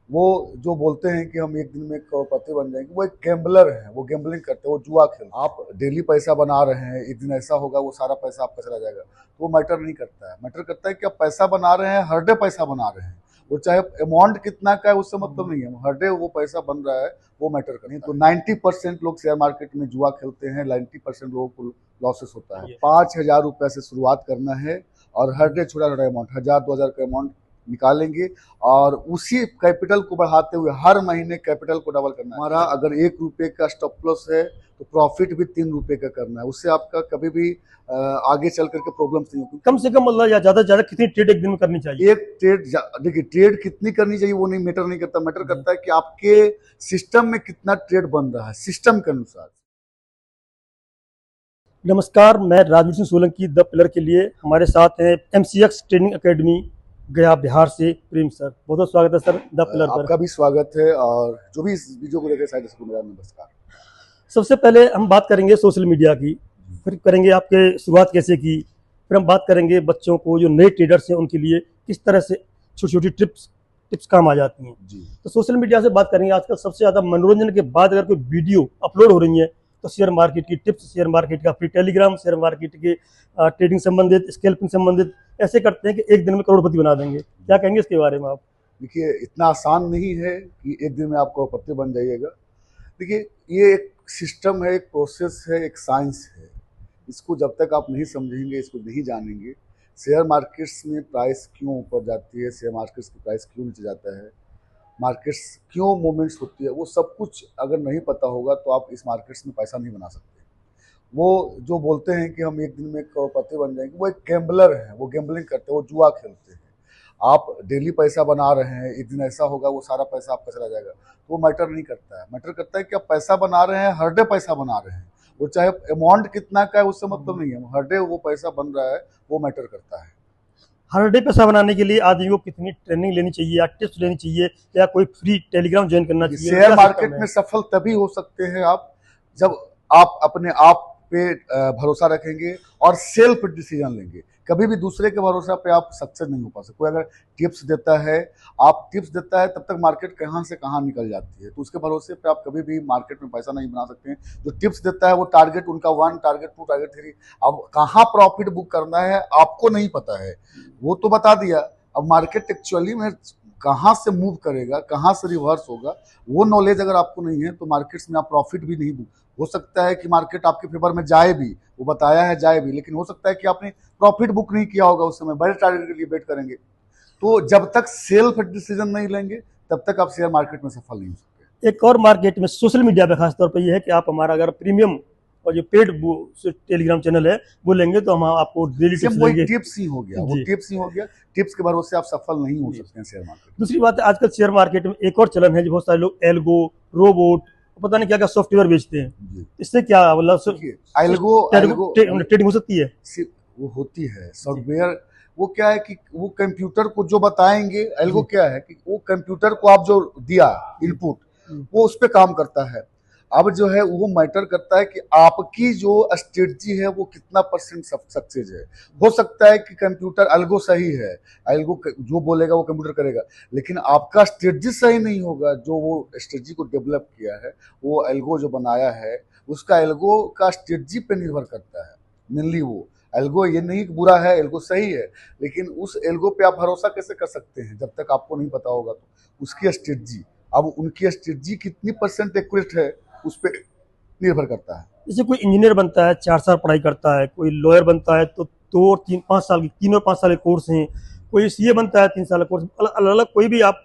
वो जो बोलते हैं कि हम एक दिन में करोड़पति बन जाएंगे, वो एक गैम्बलर है, वो गैम्बलिंग करते हैं, वो जुआ खेल। आप डेली पैसा बना रहे हैं, एक दिन ऐसा होगा वो सारा पैसा आपका चला जाएगा, तो वो मैटर नहीं करता है। मैटर करता है कि आप पैसा बना रहे हैं, हर डे पैसा बना रहे हैं, वो चाहे अमाउंट कितना का है उससे मतलब नहीं है, हर डे वो पैसा बन रहा है, वो मैटर करता है। तो 90% लोग शेयर मार्केट में जुआ खेलते हैं, 90% लोगों को लॉसेस होता है। 5,000 रुपये से शुरुआत करना है और हर डे छोटा छोटा अमाउंट, 1,000 2,000 का अमाउंट निकालेंगे और उसी कैपिटल को बढ़ाते हुए हर महीने कैपिटल को डबल करना है। हमारा अगर 1 रुपये का स्टॉप लॉस है तो प्रॉफिट भी 3 रुपये का करना है, उससे आपका कभी भी आगे चल करके प्रॉब्लम्स नहीं होगी। कम से कम मतलब या ज्यादा से ज्यादा कितनी ट्रेड एक दिन में करनी चाहिए? एक ट्रेड, देखिए ट्रेड कितनी करनी चाहिए वो नहीं मैटर नहीं करता, मैटर करता है कि आपके सिस्टम में कितना ट्रेड बन रहा है, सिस्टम के अनुसार। नमस्कार, मैं राजवीर सिंह सोलंकी द पिलर के लिए हमारे साथ हैं MCX ट्रेनिंग एकेडमी गया बिहार से प्रेम सर। बहुत बहुत स्वागत है सर द पिलर पर। आपका भी स्वागत है और जो भी इस वीडियो को देखे शायद इसको मेरा नमस्कार। सबसे पहले हम बात करेंगे सोशल मीडिया की, फिर करेंगे आपके शुरुआत कैसे की, फिर हम बात करेंगे बच्चों को जो नए ट्रेडर्स हैं उनके लिए किस तरह से छोटी छोटी टिप्स काम आ जाती हैं। जी तो सोशल मीडिया से बात करेंगे। आजकल सबसे ज़्यादा मनोरंजन के बाद अगर कोई वीडियो अपलोड हो रही है तो शेयर मार्केट की टिप्स, शेयर मार्केट का फ्री टेलीग्राम, शेयर मार्केट के ट्रेडिंग संबंधित, स्कैल्पिंग संबंधित ऐसे करते हैं कि एक दिन में करोड़पति बना देंगे। क्या कहेंगे इसके बारे में आप? देखिए, इतना आसान नहीं है कि एक दिन में आप करोड़पति बन जाइएगा। देखिए, ये एक सिस्टम है, एक प्रोसेस है, एक साइंस है। इसको जब तक आप नहीं समझेंगे, इसको नहीं जानेंगे, शेयर मार्केट्स में प्राइस क्यों ऊपर जाती है, शेयर मार्केट्स की प्राइस क्यों नीचे जाता है, मार्केट्स क्यों मूवमेंट्स होती है, वो सब कुछ अगर नहीं पता होगा तो आप इस मार्केट्स में पैसा नहीं बना सकते। वो जो बोलते हैं कि हम एक दिन में करोड़पति बन जाएंगे, वो एक गैम्बलर है, वो गैम्बलिंग करते हैं, वो जुआ खेलते हैं। आप डेली पैसा बना रहे हैं, एक दिन ऐसा होगा वो सारा पैसा आपका चला जाएगा, तो वो मैटर नहीं करता है। मैटर करता है कि आप पैसा बना रहे हैं, हर डे पैसा बना रहे हैं, वो चाहे अमाउंट कितना का है उससे मतलब नहीं है, हर डे वो पैसा बन रहा है, वो मैटर करता है। हर डे पैसा बनाने के लिए आदमी को कितनी ट्रेनिंग लेनी चाहिए या टिप्स लेनी चाहिए या कोई फ्री टेलीग्राम ज्वाइन करना चाहिए? शेयर क्या मार्केट सिस्टम में है? सफल तभी हो सकते हैं आप जब आप अपने आप पे भरोसा रखेंगे और सेल्फ डिसीजन लेंगे। कभी भी दूसरे के भरोसा पे आप सक्सेस नहीं हो पा सकते। कोई अगर टिप्स देता है, आप टिप्स देता है, तब तक मार्केट कहाँ से कहाँ निकल जाती है, तो उसके भरोसे पे आप कभी भी मार्केट में पैसा नहीं बना सकते हैं। जो टिप्स देता है वो टारगेट उनका 1, टारगेट 2, टारगेट 3, अब कहाँ प्रॉफिट बुक करना है आपको नहीं पता है, वो तो बता दिया। अब मार्केट एक्चुअली में कहाँ से मूव करेगा, कहाँ से रिवर्स होगा, वो नॉलेज अगर आपको नहीं है तो मार्केट्स में आप प्रॉफिट भी नहीं बुक। हो सकता है कि मार्केट आपके फेवर में जाए भी, वो बताया है जाए भी, लेकिन हो सकता है कि आपने प्रॉफिट बुक नहीं किया होगा, उस समय बड़े टारगेट के लिए वेट करेंगे। तो जब तक सेल्फ डिसीजन नहीं लेंगे तब तक आप शेयर मार्केट में सफल नहीं हो सकते। एक और मार्केट में सोशल मीडिया पे खासतौर पर यह है कि आप हमारा अगर प्रीमियम और जो पेड टेलीग्राम चैनल है वो लेंगे तो हम आपको डेली टिप्स वही देंगे। टिप्स ही हो गया, वो जी टिप्स ही हो गया। टिप्स के भरोसे आप सफल नहीं हो सकते हैं शेयर मार्केट में। दूसरी बात है, आजकल शेयर मार्केट में एक और चलन है जो बहुत सारे लोग एल्गो, रोबोट, पता नहीं क्या क्या सॉफ्टवेयर बेचते हैं। जी, इससे क्या मतलब देखिए, एल्गो ट्रेडिंग हो सकती है? वो होती है सॉफ्टवेयर। वो क्या है कि वो कंप्यूटर को जो बताएंगे, एल्गो क्या है कि वो कंप्यूटर को आप जो दिया इनपुट, वो उस पर काम करता है। अब जो है वो मैटर करता है कि आपकी जो स्ट्रेटजी है वो कितना परसेंट सक्सेस है। हो सकता है कि कंप्यूटर एल्गो सही है, एल्गो जो बोलेगा वो कंप्यूटर करेगा, लेकिन आपका स्ट्रेटजी सही नहीं होगा। जो वो स्ट्रेटजी को डेवलप किया है, वो एल्गो जो बनाया है, उसका एल्गो का स्ट्रेटजी पे निर्भर करता है मेनली। वो एल्गो ये नहीं कि बुरा है, एल्गो सही है, लेकिन उस एल्गो पे आप भरोसा कैसे कर सकते हैं जब तक आपको नहीं पता होगा तो उसकी स्ट्रेटजी। अब उनकी स्ट्रेटजी कितनी परसेंट एक्यूरेट है उस पर निर्भर करता है। जैसे कोई इंजीनियर बनता है 4 साल पढ़ाई करता है, कोई लॉयर बनता है तो 2 और 3 5 साल की 3 और 5 साल के कोर्स हैं, कोई सीए बनता है 3 साल का कोर्स, अलग अलग कोई भी आप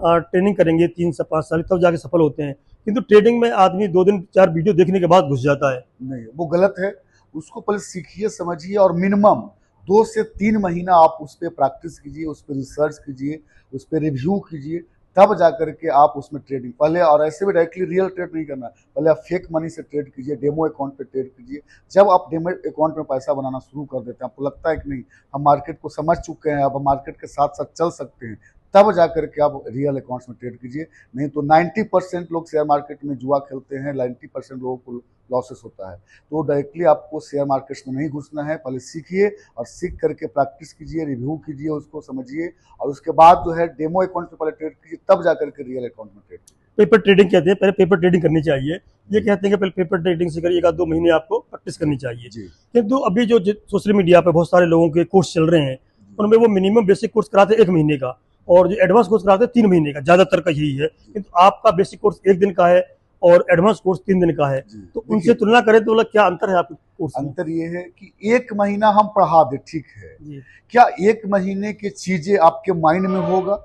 ट्रेनिंग करेंगे 3 से 5 साल तब जाके सफल होते हैं। किंतु ट्रेडिंग में आदमी 2 दिन 4 वीडियो देखने के बाद घुस जाता है। नहीं, वो गलत है। उसको पहले सीखिए, समझिए और मिनिमम 2 से 3 महीना आप उस पर प्रैक्टिस कीजिए, उस पर रिसर्च कीजिए, उस पर रिव्यू कीजिए, तब जा करके आप उसमें ट्रेडिंग पहले। और ऐसे भी डायरेक्टली रियल ट्रेड नहीं करना, पहले आप फेक मनी से ट्रेड कीजिए, डेमो अकाउंट पे ट्रेड कीजिए। जब आप डेमो अकाउंट में पैसा बनाना शुरू कर देते हैं, आपको लगता है कि नहीं हम मार्केट को समझ चुके हैं, अब हम मार्केट के साथ साथ चल सकते हैं, तब जाकर के आप रियल अकाउंट्स में ट्रेड कीजिए। नहीं तो 90% लोग शेयर मार्केट में जुआ खेलते हैं, 90% लोगों को लॉसेस होता है। तो डायरेक्टली आपको शेयर मार्केट्स में नहीं घुसना है, पहले सीखिए और सीख करके प्रैक्टिस कीजिए, रिव्यू कीजिए, उसको समझिए और उसके बाद जो है डेमो अकाउंट में पहले ट्रेड कीजिए, तब जाकर के रियल अकाउंट में ट्रेड कीजिए। पेपर ट्रेडिंग कहते हैं, पहले पेपर ट्रेडिंग करनी चाहिए। ये कहते हैं कि पहले पेपर ट्रेडिंग से करिए, 1-2 महीने आपको प्रैक्टिस करनी चाहिए। जी किंतु अभी जो सोशल मीडिया पे बहुत सारे लोगों के कोर्स चल रहे हैं, उनमें वो मिनिमम बेसिक कोर्स कराते हैं 1 महीने का, और जो एडवांस कोर्स कराते हैं 3 महीने का, ज़्यादातर का यही है। किंतु आपका बेसिक कोर्स 1 दिन का है और एडवांस कोर्स 3 दिन का है, जी। तो उनसे तुलना करें तो मतलब क्या अंतर है आपके कोर्स में? अंतर ये है कि 1 महीना हम पढ़ा दे, ठीक है, जी क्या 1 महीने की चीजें आपके माइंड में होगा?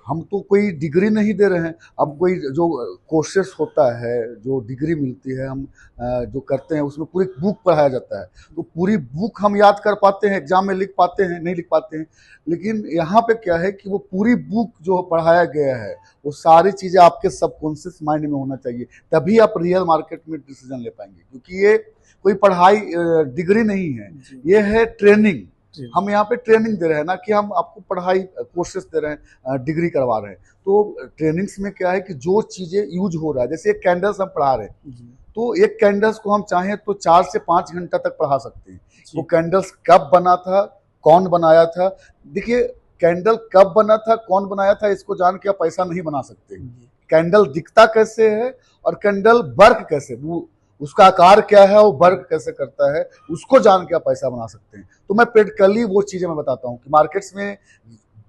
हम तो कोई डिग्री नहीं दे रहे हैं। अब कोई जो कोर्सेस होता है, जो डिग्री मिलती है, हम जो करते हैं उसमें पूरी बुक पढ़ाया जाता है, तो पूरी बुक हम याद कर पाते हैं, एग्जाम में लिख पाते हैं? नहीं लिख पाते हैं। लेकिन यहाँ पे क्या है कि वो पूरी बुक जो पढ़ाया गया है, वो सारी चीज़ें आपके सबकॉन्शियस माइंड में होना चाहिए, तभी आप रियल मार्केट में डिसीजन ले पाएंगे। क्योंकि ये कोई पढ़ाई डिग्री नहीं है, ये है ट्रेनिंग। हम यहाँ पे ट्रेनिंग दे रहे हैं ना कि हम आपको पढ़ाई कोर्सेस दे रहे हैं, डिग्री करवा रहे हैं। तो ट्रेनिंग्स में क्या है कि जो चीज़ें यूज हो रहा है, जैसे एक कैंडल्स हम पढ़ा रहे हैं, तो एक कैंडल्स को हम चाहें तो 4 से 5 घंटा तक पढ़ा सकते हैं। वो कैंडल्स कब बना था, कौन बनाया था। देखिए, कैंडल कब बना था, कौन बनाया था, इसको जान के आप पैसा नहीं बना सकते। कैंडल दिखता कैसे है और कैंडल वर्क कैसे, वो उसका आकार क्या है, वो वर्क कैसे करता है, उसको जान के आप पैसा बना सकते हैं। तो मैं प्रैक्टिकली वो चीजें मैं बताता हूँ कि मार्केट्स में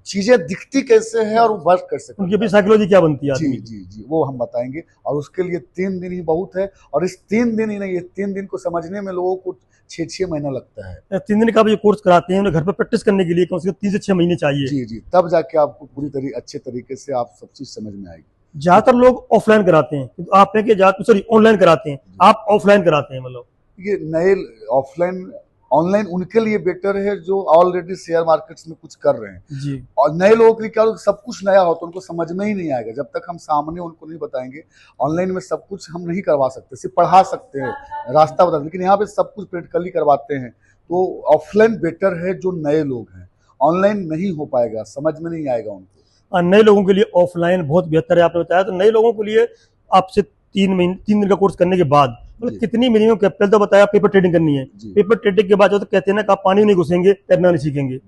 चीजें दिखती कैसे है और वर्क कैसे उनकी भी साइकोलॉजी क्या बनती है जी आदमी की? जी जी, वो हम बताएंगे। और उसके लिए 3 दिन ही बहुत है, और इस 3 दिन ही नहीं, ये 3 दिन को समझने में लोगों को 6-6 महीना लगता है। 3 दिन का भी जो कोर्स कराते हैं, उन्हें घर पर प्रैक्टिस करने के लिए कम से कम 3 से 6 महीने चाहिए। जी जी, तब जाके आपको पूरी अच्छे तरीके से आप सब चीज समझ में आएगी। ज्यादातर लोग ऑफलाइन कराते हैं, तो आप है कि सॉरी ऑनलाइन कराते हैं, आप ऑफलाइन कराते हैं मतलब? ये नए ऑफलाइन ऑनलाइन उनके लिए बेटर है जो ऑलरेडी शेयर मार्केट्स में कुछ कर रहे हैं जी और नए लोगों के लिए क्या, सब कुछ नया हो तो उनको समझ में ही नहीं आएगा जब तक हम सामने उनको नहीं बताएंगे। ऑनलाइन में सब कुछ हम नहीं करवा सकते, सिर्फ पढ़ा सकते हैं, रास्ता बता, लेकिन यहाँ पे सब कुछ प्रैक्टिकली करवाते हैं। तो ऑफलाइन बेटर है जो नए लोग हैं, ऑनलाइन नहीं हो पाएगा, समझ में नहीं आएगा उनको। नए लोगों के लिए ऑफलाइन बहुत बेहतर है, आपने बताया। तो नए लोगों के लिए आपसे 3 दिन का कोर्स करने के बाद मतलब कितनी मिनिमम कैपिटल, तो बताया पेपर ट्रेडिंग करनी है, पेपर ट्रेडिंग के बाद जो तो कहते हैं ना कि आप पानी नहीं घुसेंगे, तैरना नहीं सीखेंगे,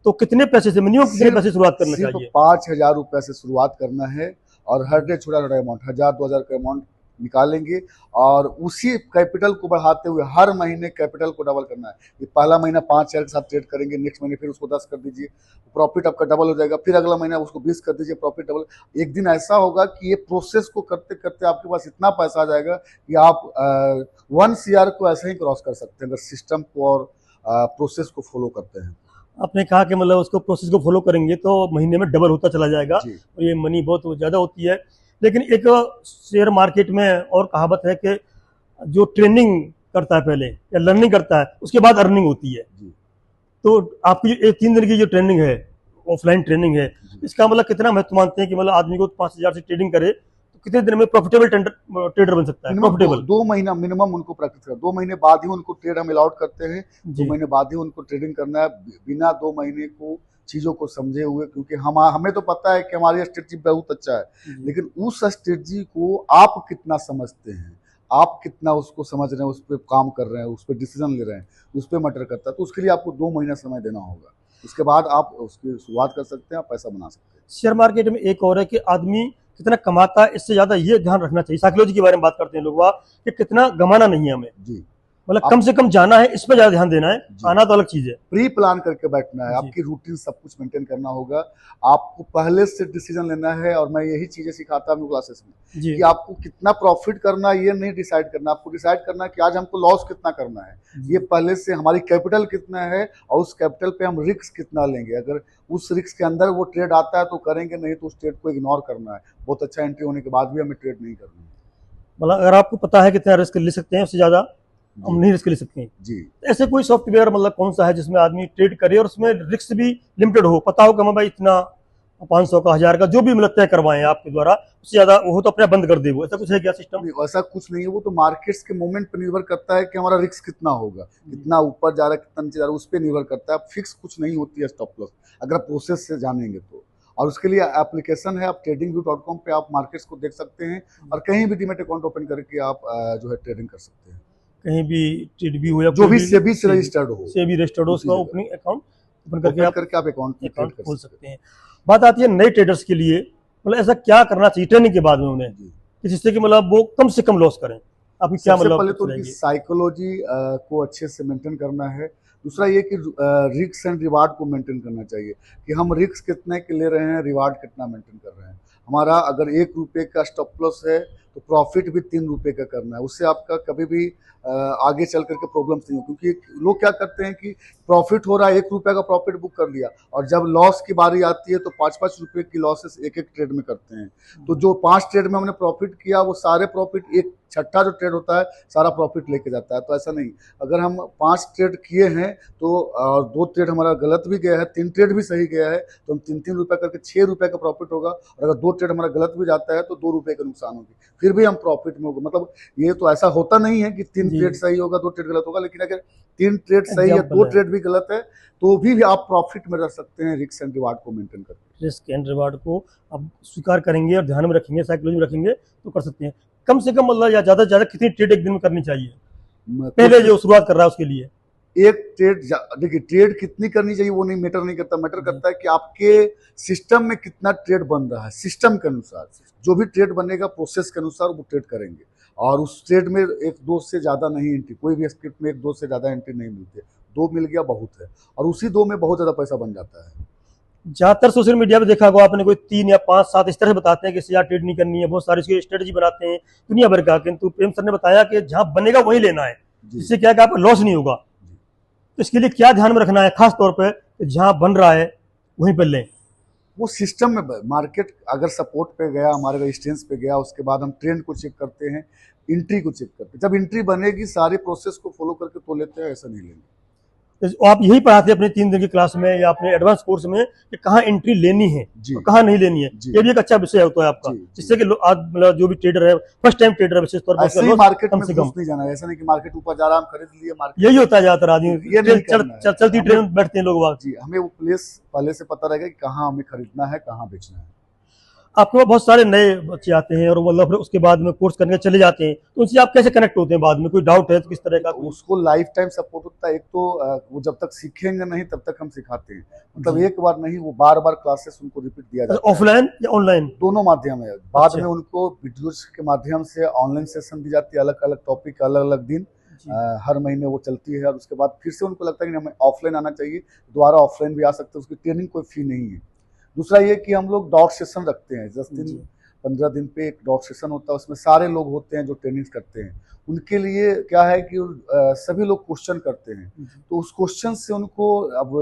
तो कितने पैसे से मिनिमम कितने पैसे शुरुआत करना चाहिए? 5,000 रुपए से शुरुआत करना है और हर डे छोटा छोटा अमाउंट 1,000-2,000 का अमाउंट निकालेंगे और उसी कैपिटल को बढ़ाते हुए हर महीने कैपिटल को डबल करना है। ये पहला महीना 5,000 के साथ ट्रेड करेंगे, नेक्स्ट महीने फिर उसको 10 कर दीजिए, प्रॉफिट आपका डबल हो जाएगा, फिर अगला महीना उसको 20 कर दीजिए, प्रॉफिट डबल। एक दिन ऐसा होगा कि ये प्रोसेस को करते करते आपके पास इतना पैसा आ जाएगा कि आप 1 CR को ऐसे ही क्रॉस कर सकते हैं अगर सिस्टम को और प्रोसेस को फॉलो करते हैं। आपने कहा कि मतलब उसको प्रोसेस को फॉलो करेंगे तो महीने में डबल होता चला जाएगा और ये मनी बहुत ज़्यादा होती है। लेकिन एक शेयर मार्केट में और कहावत है कि जो ट्रेनिंग करता है पहले या लर्निंग करता है उसके बाद अर्निंग होती है। तो आपकी जो 3 दिन की जो ट्रेनिंग है, ऑफलाइन ट्रेनिंग है, इसका मतलब कितना महत्व मानते हैं कि मतलब आदमी को 5,000 से ट्रेडिंग करे तो कितने दिन में प्रॉफिटेबल ट्रेडर बन सकता है? प्रॉफिटेबल 2 महीना मिनिमम उनको प्रैक्टिस कर, 2 महीने बाद ही उनको ट्रेड हम अलाउड करते हैं। 2 महीने बाद ही उनको ट्रेडिंग करना है, बिना 2 महीने को चीज़ों को समझे हुए। क्योंकि हमें तो पता है कि हमारी स्ट्रेटजी बहुत अच्छा है, लेकिन उस स्ट्रेटजी को आप कितना समझते हैं, आप कितना उसको समझ रहे हैं, उस पर काम कर रहे हैं, उस पर डिसीजन ले रहे हैं, उस पर मैटर करता है। तो उसके लिए आपको 2 महीना समय देना होगा, उसके बाद आप उसकी शुरुआत कर सकते हैं, आप पैसा बना सकते हैं। शेयर मार्केट में एक और है कि आदमी कितना कमाता है, इससे ज्यादा ये ध्यान रखना चाहिए। साइकोलॉजी के बारे में बात करते हैं लोग कि कितना गमाना नहीं है हमें, जी मतलब कम से कम जाना है, इस पर ज्यादा ध्यान देना है, आना तो अलग चीज है। प्री प्लान करके बैठना है, आपकी रूटीन सब कुछ मेंटेन करना होगा, आपको पहले से डिसीजन लेना है। और मैं यही चीजें सिखाता हूँ क्लासेस में कि आपको कितना प्रॉफिट करना है ये नहीं डिसाइड करना, आपको डिसाइड करना है कि आज हमको लॉस कितना करना है, ये पहले से हमारी कैपिटल कितना है और उस कैपिटल पे हम रिस्क कितना लेंगे। अगर उस रिस्क के अंदर वो ट्रेड आता है तो करेंगे, नहीं तो उस ट्रेड को इग्नोर करना है। बहुत अच्छा एंट्री होने के बाद भी हमें ट्रेड नहीं करना है। मतलब अगर आपको पता है कितना रिस्क ले सकते हैं, उससे ज्यादा हम नहीं रिस्क ले सकते हैं जी। ऐसे कोई सॉफ्टवेयर मतलब कौन सा है जिसमें आदमी ट्रेड करे और उसमें रिस्क भी लिमिटेड हो, पता हो कि भाई इतना 500 का 1,000 का जो भी मतलब तय करवाएं आपके द्वारा, उससे ज्यादा वो तो अपने बंद कर दे, वो ऐसा कुछ है क्या सिस्टम? ऐसा कुछ नहीं है, वो तो मार्केट्स के मोमेंट पर निर्भर करता है कि हमारा रिस्क कितना होगा, कितना ऊपर जा रहा है, कितना नीचे जा रहा है, उस पर निर्भर करता है। फिक्स कुछ नहीं होती है स्टॉप लॉस, अगर प्रोसेस से जानेंगे तो। और उसके लिए एप्लीकेशन है, आप tradingview.com पे आप मार्केट्स को देख सकते हैं और कहीं भी डीमैट अकाउंट ओपन करके आप जो है ट्रेडिंग कर सकते हैं, कहीं भी ट्रेड भी हो या जो भी सेबी से रजिस्टर्ड हो, सेबी रजिस्टर्ड हो, उसका जी, ओपनिंग अकाउंट ओपन ओपन करके करके आप अकाउंट अकाउंट खोल सकते हैं। बात आती है नए ट्रेडर्स के लिए, मतलब ऐसा क्या करना चाहिए ट्रेनिंग के बाद में उन्हें जी। कि जिससे कि मतलब वो कम से कम लॉस करें? आपकी क्या सबसे मतलब पहले टिप्स तो उनकी रहेंगे? साइकोलॉजी को अच्छे से मेंटेन करना है। दूसरा ये कि रिस्क एंड रिवार्ड को मेंटेन करना चाहिए कि हम रिस्क कितने के ले रहे हैं, रिवार्ड कितना मेंटेन कर रहे हैं। हमारा अगर 1 रुपये का स्टॉप लॉस है तो प्रॉफिट भी 3 रुपये का करना है, उससे आपका कभी भी आगे चल करके प्रॉब्लम्स नहीं हो, क्योंकि लोग क्या करते हैं कि प्रॉफिट हो रहा है, 1 रुपये का प्रॉफिट बुक कर लिया और जब लॉस की बारी आती है तो 5-5 रुपये की लॉसेस एक एक ट्रेड में करते हैं। तो जो 5 ट्रेड में हमने प्रॉफिट किया वो सारे प्रॉफिट एक छठा जो ट्रेड होता है सारा प्रॉफिट लेके जाता है। तो ऐसा नहीं, अगर हम 5 ट्रेड किए हैं तो 2 ट्रेड हमारा गलत भी गया है, 3 ट्रेड भी सही गया है तो हम 3-3 रुपये करके 6 रुपये का प्रॉफिट होगा, और अगर 2 ट्रेड हमारा गलत भी जाता है तो 2 रुपये का नुकसान होगी, फिर भी हम प्रॉफिट में होगा। मतलब ये तो ऐसा होता नहीं है कि 3 जी। ट्रेड सही होगा 2 ट्रेड गलत होगा, लेकिन अगर 3 ट्रेड सही है एग्जाम्पल 2 है, ट्रेड भी गलत है तो भी आप प्रॉफिट में रह सकते हैं, रिस्क एंड रिवार्ड को मेंटेन करके। रिस्क एंड रिवार्ड को अब स्वीकार करेंगे और ध्यान में रखेंगे, साइकोलॉजी में रखेंगे तो कर सकते हैं। कम से कम मतलब या ज़्यादा से ज़्यादा कितनी ट्रेड एक दिन में करनी चाहिए? पहले जो शुरुआत कर रहा है उसके लिए एक ट्रेड, देखिए ट्रेड कितनी करनी चाहिए वो नहीं मैटर नहीं करता, मैटर करता है कि आपके सिस्टम में कितना ट्रेड बन रहा है। सिस्टम के अनुसार जो भी ट्रेड बनेगा प्रोसेस के अनुसार वो ट्रेड करेंगे, और उस ट्रेड में 1-2 से ज़्यादा नहीं एंट्री, कोई भी स्क्रिप्ट में 1-2 से ज़्यादा एंट्री नहीं मिलती है, 2 मिल गया बहुत है, और उसी 2 में बहुत ज़्यादा पैसा बन जाता है। ज़्यादातर सोशल मीडिया पे देखा होगा आपने, कोई 3 या 5, 7 इस तरह से बताते हैं कि इससे यार ट्रेड नहीं करनी है, बहुत सारी इसकी स्ट्रेटजी बनाते हैं दुनिया भर का, किंतु प्रेम सर ने बताया कि जहाँ बनेगा वहीं लेना है, जी जिससे क्या है कि आपका लॉस नहीं होगा। तो इसके लिए क्या ध्यान में रखना है खास तौर पे कि जहाँ बन रहा है वहीं पर लें? वो सिस्टम में मार्केट अगर सपोर्ट पे गया, हमारे रेजिस्टेंस पे गया, उसके बाद हम ट्रेंड को चेक करते हैं, एंट्री को चेक करते हैं। जब एंट्री बनेगी सारे प्रोसेस को फॉलो करके तो लेते हैं, ऐसा नहीं लेंगे। तो आप यही पढ़ाते हैं अपने 3 दिन की क्लास में या अपने एडवांस कोर्स में कि कहाँ एंट्री लेनी है जी और कहाँ नहीं लेनी है? जी ये भी एक अच्छा विषय होता है आपका, जी जी। जिससे कि आज मतलब जो भी ट्रेडर है, फर्स्ट टाइम ट्रेडर है, विशेष तौर पर ऐसे उसका ही loss मार्केट कम में से घुस कम। नहीं जाना है, ऐसा नहीं कि मार्केट ऊपर जा रहा है हम खरीद लिए मार्केट, यही होता है ज्यादातर आदमी, ये नहीं करना है। चलती हमें- ट्रेन में बैठते हैं लोग बाग। जी, हमें वो प्लेस पहले से पता रहेगा कि कहाँ हमें खरीदना है, कहाँ बेचना है। आपके पास बहुत सारे नए बच्चे आते हैं और मतलब फिर उसके बाद में कोर्स करने चले जाते हैं, तो उनसे आप कैसे कनेक्ट होते हैं? बाद में कोई डाउट है तो किस तरह का? तो उसको लाइफ टाइम सपोर्ट होता है। एक तो वो जब तक सीखेंगे नहीं तब तक हम सिखाते हैं, मतलब जी। एक बार नहीं, वो बार बार क्लासेस उनको रिपीट दिया जाता है। ऑफलाइन या ऑनलाइन? दोनों माध्यम है। बाद अच्छा। में उनको वीडियोज के माध्यम से ऑनलाइन सेशन दी जाती है, अलग अलग टॉपिक अलग अलग दिन, हर महीने वो चलती है, और उसके बाद फिर से उनको लगता है कि हमें ऑफलाइन आना चाहिए, दोबारा ऑफलाइन भी आ सकते हैं, उसकी ट्रेनिंग कोई फी नहीं है। दूसरा ये कि हम लोग डॉट सेशन रखते हैं, 10 दिन 15 दिन पे एक डॉट सेशन होता है, उसमें सारे लोग होते हैं जो ट्रेनिंग करते हैं। उनके लिए क्या है कि सभी लोग क्वेश्चन करते हैं, तो उस क्वेश्चन से उनको अब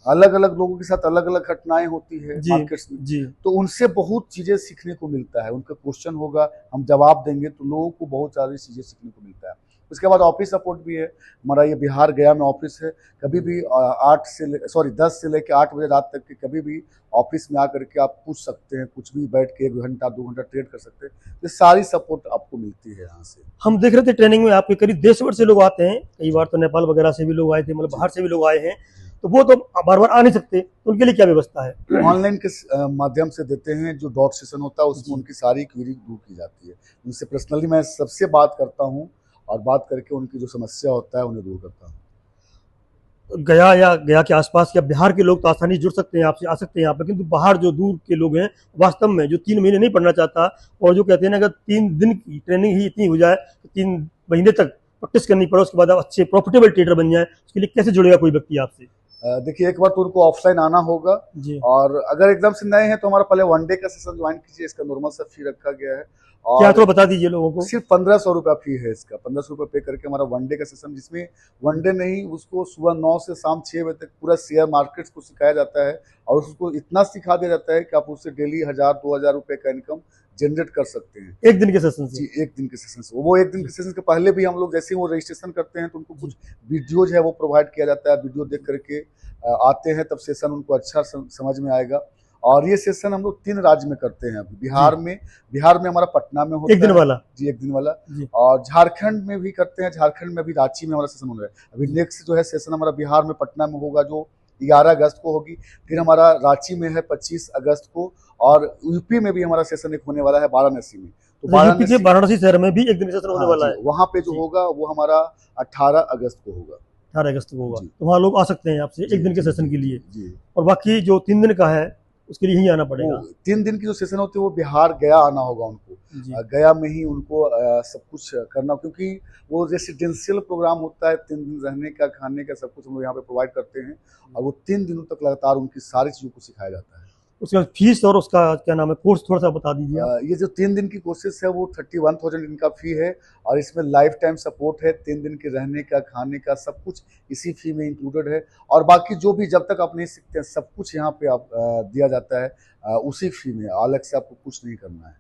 अलग अलग लोगों के साथ अलग अलग घटनाएं होती है मार्केट्स में, जी। तो उनसे बहुत चीज़ें सीखने को मिलता है। उनका क्वेश्चन होगा, हम जवाब देंगे तो लोगों को बहुत सारी चीज़ें सीखने को मिलता है। उसके बाद ऑफिस सपोर्ट भी है हमारा, ये बिहार गया में ऑफिस है, कभी भी 10 से लेकर 8 बजे रात तक के कभी भी ऑफिस में आकर के आप पूछ सकते हैं, कुछ भी बैठ के 1 घंटा 2 घंटा ट्रेड कर सकते हैं। ये सारी सपोर्ट आपको मिलती है यहाँ से। हम देख रहे थे ट्रेनिंग में आपके करीब देश भर से लोग आते हैं, कई बार तो नेपाल वगैरह से भी लोग आए थे, मतलब बाहर से भी लोग आए हैं, तो वो तो बार बार आ नहीं सकते, तो उनके लिए क्या व्यवस्था है? ऑनलाइन के माध्यम से देते हैं, जो डॉट सेशन होता है उसमें उनकी सारी क्वेरी दूर की जाती है। उनसे पर्सनली मैं सबसे बात करता हूँ और बात करके उनकी जो समस्या होता है उन्हें दूर करता हूँ। गया या गया के आसपास या बिहार के लोग तो आसानी जुड़ सकते हैं आपसे, आ सकते हैं यहाँ पे, किंतु बाहर जो दूर के लोग हैं, वास्तव में जो 3 महीने नहीं पढ़ना चाहता और जो कहते हैं ना अगर 3 दिन की ट्रेनिंग ही इतनी हो जाए तो 3 महीने तक प्रैक्टिस करनी पड़े, उसके बाद आप अच्छे प्रॉफिटेबल ट्रेडर बन जाए, उसके लिए कैसे जुड़ेगा कोई व्यक्ति आपसे? देखिए, एक बार तो उनको ऑफलाइन आना होगा जी। और अगर एकदम से नए हैं तो हमारा पहले 1 डे का सेशन ज्वाइन कीजिए, इसका नॉर्मल सा फी रखा गया है। क्या और तो बता दीजिए लोगों को। सिर्फ 1500 रुपया फी है इसका, 1500 रुपये पे करके हमारा 1 डे का सेशन, जिसमें 1 डे नहीं, उसको सुबह 9 से शाम 6 बजे तक पूरा शेयर मार्केट्स को सिखाया जाता है, और उसको इतना सिखा दिया जाता है कि आप उससे डेली 1000-2000 रुपये का इनकम जनरेट कर सकते हैं। एक दिन के सेशन से? जी, 1 दिन के सेशन से। वो 1 दिन के सेशन के पहले भी हम लोग जैसे ही वो रजिस्ट्रेशन करते हैं तो उनको कुछ वीडियोज है वो प्रोवाइड किया जाता है, वीडियो देख करके आते हैं, तब सेशन उनको अच्छा समझ में आएगा। और ये सेशन हम लोग 3 राज्य में करते हैं अभी। बिहार में हमारा पटना में होता है 1 दिन वाला? जी, 1 दिन वाला। जी। और झारखंड में भी करते हैं, झारखंड में अभी रांची में हमारा सेशन हो रहा है। अभी नेक्स्ट जो है सेशन हमारा बिहार में पटना में होगा, जो 11 अगस्त को होगी। फिर हमारा रांची में है 25 अगस्त को, और यूपी में भी हमारा सेशन एक होने वाला है वाराणसी में। तो यूपी के वाराणसी शहर में भी एक दिन सेशन होने हाँ वाला जी, है। वहाँ पे जो जी। होगा वो हमारा 18 अगस्त को होगा। 18 अगस्त को होगा, जी। तो वहाँ लोग आ सकते हैं आपसे जी, एक दिन के जी, सेशन के जी, लिए, जी। और बाकी जो 3 दिन का है उसके लिए यहीं आना पड़ेगा। वो 3 दिन की जो सेशन होती है वो बिहार गया आना होगा उनको। जी। गया में ही उनको सब कुछ करना, क्योंकि वो रेसिडेंशियल प्रोग्राम होता है। 3 दिन रहने का, खाने का सब कुछ हम लोग यहाँ पे प्रोवाइड करते हैं, और वो 3 दिनों तक लगातार उनकी सारी चीज़ों को सिखाया जाता है। उसका फीस और उसका क्या नाम है, कोर्स थोड़ा सा बता दीजिए आप। ये जो 3 दिन की कोर्सेज है वो 31,000 इनका फी है, और इसमें लाइफ टाइम सपोर्ट है। 3 दिन के रहने का, खाने का सब कुछ इसी फी में इंक्लूडेड है, और बाकी जो भी जब तक आप नहीं सीखते हैं सब कुछ यहाँ पे आप दिया जाता है उसी फी में। अलग से आपको कुछ नहीं करना है।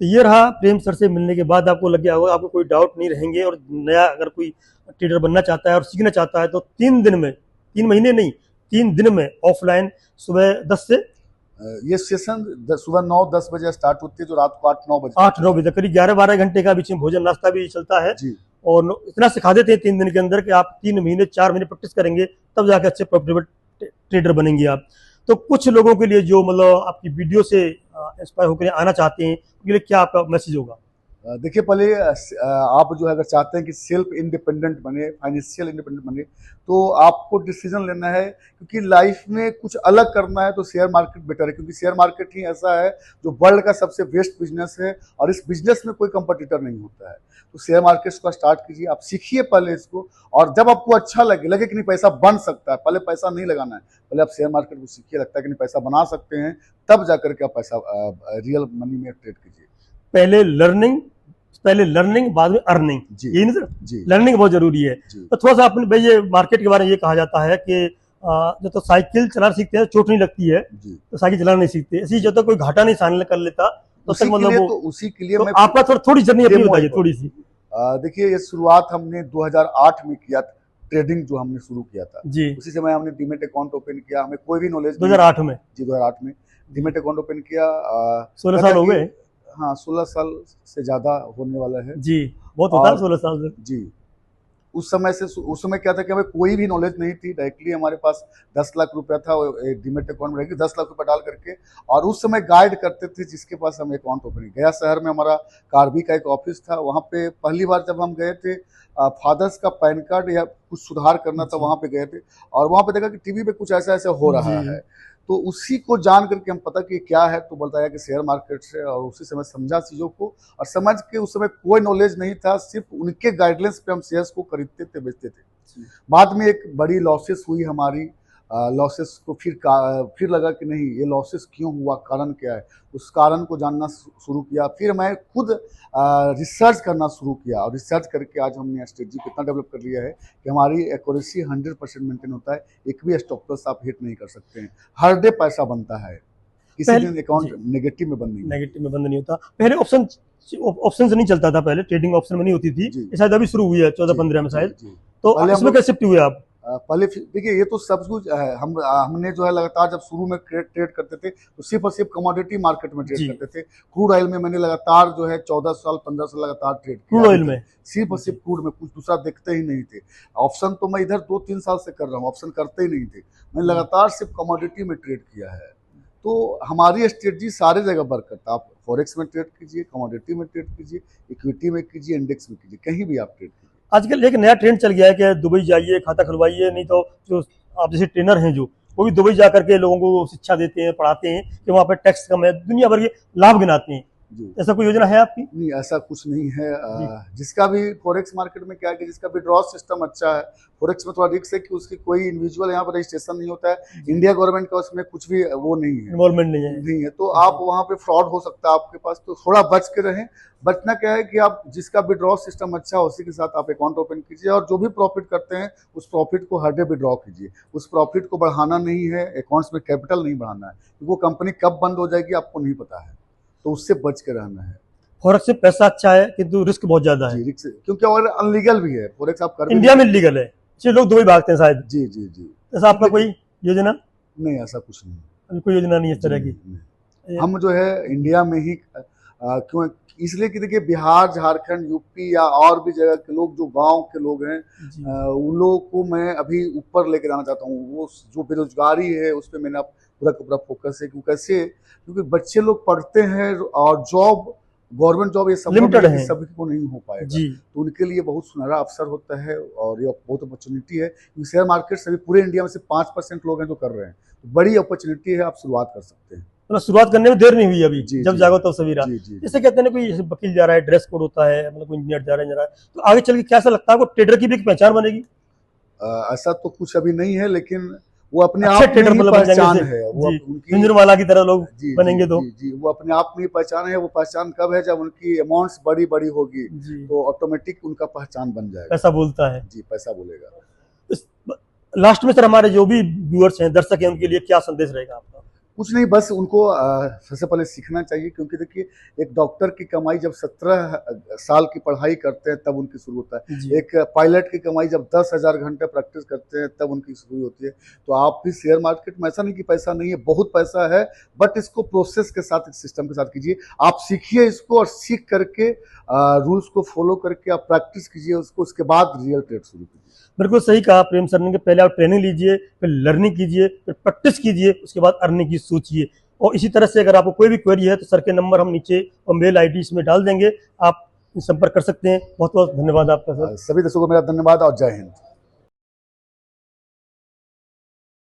तो ये रहा, प्रेम सर से मिलने के बाद आपको लग गया होगा, आपको कोई डाउट नहीं रहेंगे, और नया अगर कोई ट्रेडर बनना चाहता है और सीखना चाहता है तो 3 दिन में, 3 महीने नहीं, 3 दिन में ऑफलाइन सुबह 10 से ये सेशन सुबह 9-10 बजे स्टार्ट होती है, जो रात को 8-9 बजे 8-9 बजे तक, करीब 11-12 घंटे का बीच में भोजन नाश्ता भी चलता है। जी। और इतना सिखा देते हैं 3 दिन के अंदर कि आप 3 महीने 4 महीने प्रैक्टिस करेंगे तब जाके अच्छे प्रॉफिटेबल ट्रेडर बनेंगे आप। तो कुछ लोगों के लिए जो मतलब आपकी वीडियो से इंस्पायर होकर आना चाहते हैं, उनके लिए क्या आपका मैसेज होगा? देखिए, पहले आप जो है अगर चाहते हैं कि सेल्फ इंडिपेंडेंट बने, फाइनेंशियल इंडिपेंडेंट बने, तो आपको डिसीजन लेना है, क्योंकि लाइफ में कुछ अलग करना है तो शेयर मार्केट बेटर है, क्योंकि शेयर मार्केट ही ऐसा है जो वर्ल्ड का सबसे बेस्ट बिजनेस है, और इस बिजनेस में कोई कंपटीटर नहीं होता है। तो शेयर मार्केट को स्टार्ट कीजिए, आप सीखिए पहले इसको, और जब आपको अच्छा लगे कि नहीं पैसा बन सकता है, पहले पैसा नहीं लगाना है, पहले आप शेयर मार्केट को सीखिए, लगता है कि नहीं पैसा बना सकते हैं, तब जाकर के आप पैसा रियल मनी में ट्रेड कीजिए। पहले लर्निंग बाद में अर्निंग, जी। यही ना सर? जी। लर्निंग बहुत जरूरी है। जी। तो थोड़ा सा अपने भाई, ये मार्केट के बारे में ये कहा जाता है कि जब तो साइकिल चलाना सीखते हैं चोट नहीं लगती है, जी। तो साइकिल चलाना नहीं सीखते, इसी जब तक कोई घाटा नहीं सामने कर लेता तो तक मतलब उसी के लिए तो मैं आपका थोड़ी जर्नी अपनी बताइए थोड़ी सी। देखिए, ये शुरुआत हमने 2008 में किया था, ट्रेडिंग जो हमने शुरू किया था जी। उसी समय हमने डीमेट अकाउंट ओपन किया, हमें कोई भी नॉलेज 2008 में? जी, 2008 में डीमेट अकाउंट ओपन किया। 16 साल हो गए? हाँ, 16 साल से ज्यादा होने वाला है जी, बहुत होता है 16 साल से। जी। उस समय क्या था कि हमें कोई भी नॉलेज नहीं थी। डायरेक्टली हमारे पास 10 लाख रुपया था, डीमेट अकाउंट में 10 लाख रुपया डाल करके, और उस समय गाइड करते थे जिसके पास हम अकाउंट ओपन। गया शहर में हमारा कार्बी का एक ऑफिस था, वहाँ पे पहली बार जब हम गए थे, फादर्स का पैन कार्ड या कुछ सुधार करना था, वहाँ पे गए थे, और वहाँ पे देखा कि टीवी पे कुछ ऐसा ऐसा हो रहा है, तो उसी को जान करके हम पता कि क्या है, तो बताया कि शेयर मार्केट से, और उसी समय समझा चीज़ों को, और समझ के उस समय कोई नॉलेज नहीं था, सिर्फ उनके गाइडलाइंस पे हम शेयर्स को खरीदते थे, बेचते थे। बाद में एक बड़ी लॉसेस हुई हमारी, लॉसेस को फिर लगा कि नहीं, ये लॉसेस क्यों हुआ, कारण क्या है, उस कारण को जानना शुरू किया। फिर मैं खुद रिसर्च करना शुरू किया, और रिसर्च करके आज हमने स्ट्रेटजी को इतना डेवलप कर लिया है कि हमारी एक्यूरेसी 100% मेंटेन होता है। एक भी स्टॉप लॉस आप हिट नहीं कर सकते हैं, हर डे पैसा बनता है, किसी दिन अकाउंट नेगेटिव में बंद नहीं होता। पहले ऑप्शन नहीं चलता था, पहले ट्रेडिंग ऑप्शन में नहीं होती थी, शायद अभी शुरू हुई है 14-15 में शायद। तो इसमें कैसे शिफ्ट हुए आप? पहले देखिए, ये तो सब कुछ हमने जो है लगातार जब शुरू में ट्रेड करते थे तो सिर्फ और सिर्फ कमोडिटी मार्केट में ट्रेड करते थे। क्रूड ऑयल में मैंने लगातार जो है 14 साल 15 साल लगातार ट्रेड किया। क्रूड ऑयल में सिर्फ और सिर्फ क्रूड में, कुछ दूसरा देखते ही नहीं थे। ऑप्शन तो मैं इधर 2-3 साल से कर रहा हूँ, ऑप्शन करते ही नहीं थे, मैंने लगातार सिर्फ कमोडिटी में ट्रेड किया है। तो हमारी स्ट्रेटजी सारे जगह वर्क करता है। आप फॉरेक्स में ट्रेड कीजिए, कमोडिटी में ट्रेड कीजिए, इक्विटी में कीजिए, इंडेक्स में कीजिए, कहीं भी आप ट्रेड कीजिए। आजकल एक नया ट्रेंड चल गया है कि दुबई जाइए, खाता खुलवाइए, नहीं तो जो आप जैसे ट्रेनर हैं जो, वो भी दुबई जा करके लोगों को शिक्षा देते हैं, पढ़ाते हैं कि वहाँ पे टैक्स कम है, दुनिया भर के लाभ गिनाते हैं। ऐसा कोई योजना है आपकी? नहीं, ऐसा कुछ नहीं है। जिसका भी फॉरेक्स मार्केट में क्या है कि जिसका भी ड्रॉ सिस्टम अच्छा है, फॉरेक्स में थोड़ा रिस्क है कि उसकी कोई इंडिविजुअल यहाँ पर रजिस्ट्रेशन नहीं होता है, इंडिया गवर्नमेंट का उसमें कुछ भी वो नहीं है, इन्वॉल्वमेंट नहीं है, तो आप वहाँ पे फ्रॉड हो सकता है आपके पास, तो थोड़ा बच के रहें। बचना क्या है कि आप जिसका भी ड्रॉ सिस्टम अच्छा है उसी के साथ आप अकाउंट ओपन कीजिए, और जो भी प्रॉफिट करते हैं उस प्रॉफिट को हर डे विड्रॉ कीजिए। उस प्रॉफिट को बढ़ाना नहीं है, अकाउंट्स में कैपिटल नहीं बढ़ाना है, क्योंकि वो कंपनी कब बंद हो जाएगी आपको नहीं पता है, तो उससे बच के रहना है। फॉरेक्स से पैसा अच्छा है किंतु रिस्क बहुत ज्यादा है। जी, रिस्क, क्योंकि और अनलीगल भी है फॉरेक्स। आप कर इंडिया में लीगल है, इसलिए लोग दुबई भागते हैं शायद। जी जी जी। ऐसा आपका कोई योजना? नहीं, ऐसा कुछ नहीं, कोई योजना नहीं इस तरह की। हम जो है इंडिया में ही क्यों? इसलिए कि देखिए बिहार, झारखंड, यूपी या और भी जगह के लोग जो गांव के लोग हैं, जी उन लोगों को मैं अभी ऊपर लेके जाना चाहता हूँ। वो जो बेरोजगारी है उस पर मेरा पूरा का पूरा फोकस है। क्यों? कैसे? क्योंकि बच्चे लोग पढ़ते हैं और जॉब, गवर्नमेंट जॉब ये संभव लिमिटेड नहीं कि है। सभी को नहीं हो पाएगा। जी तो उनके लिए बहुत सुनहरा अवसर होता है और ये बहुत अपॉर्चुनिटी है। क्योंकि शेयर मार्केट से भी पूरे इंडिया में से 5% लोग हैं जो कर रहे हैं, तो बड़ी अपॉर्चुनिटी है, आप शुरुआत कर सकते हैं। मतलब शुरुआत करने में देर नहीं हुई अभी, जी जब जी जागो तब सवेरा। जी जी जैसे कहते हैं ना, कोई जैसे वकील जा रहा है, ड्रेस कोड होता है, मतलब कोई इंजीनियर जा रहा है, तो आगे चल के कैसा लगता है आपको, ट्रेडर की भी एक पहचान बनेगी? ऐसा तो कुछ अभी नहीं है, लेकिन वो अपने अच्छे आप में ट्रेडर ही मतलब बन जाएंगे पहचान जैसे, है। वो जी उनकी झुंझुनवाला की तरह लोग जी जी बनेंगे तो। जी जी वो अपने आप में ही पहचान है। वो पहचान कब है? जब उनकी अमाउंट्स बड़ी बड़ी होगी, जी तो ऑटोमेटिक उनका पहचान बन जाएगा। ऐसा बोलता है। जी, पैसा बोलेगा। लास्ट में सर, हमारे जो भी व्यूअर्स हैं, दर्शक हैं, उनके लिए क्या संदेश रहेगा आपका? कुछ नहीं, बस उनको सबसे पहले सीखना चाहिए। क्योंकि देखिए, एक डॉक्टर की कमाई जब 17 साल की पढ़ाई करते हैं तब उनकी शुरू होता है। जी एक पायलट की कमाई जब 10,000 घंटे प्रैक्टिस करते हैं तब उनकी शुरू होती है। तो आप भी शेयर मार्केट में, ऐसा नहीं कि पैसा नहीं है, बहुत पैसा है, बट इसको प्रोसेस के साथ, सिस्टम के साथ कीजिए। आप सीखिए इसको और सीख करके रूल्स को फॉलो करके आप प्रैक्टिस कीजिए उसको, उसके बाद रियल ट्रेड शुरू कीजिए। बिल्कुल सही कहा प्रेम सर ने कि पहले आप ट्रेनिंग लीजिए, फिर लर्निंग कीजिए, फिर प्रैक्टिस कीजिए, उसके बाद अर्निंग की सोचिए। और इसी तरह से अगर आपको कोई भी क्वेरी है तो सर के नंबर हम नीचे और मेल आईडी इसमें डाल देंगे, आप संपर्क कर सकते हैं। बहुत बहुत धन्यवाद आपका सर। सभी दर्शकों को मेरा धन्यवाद और जय हिंद।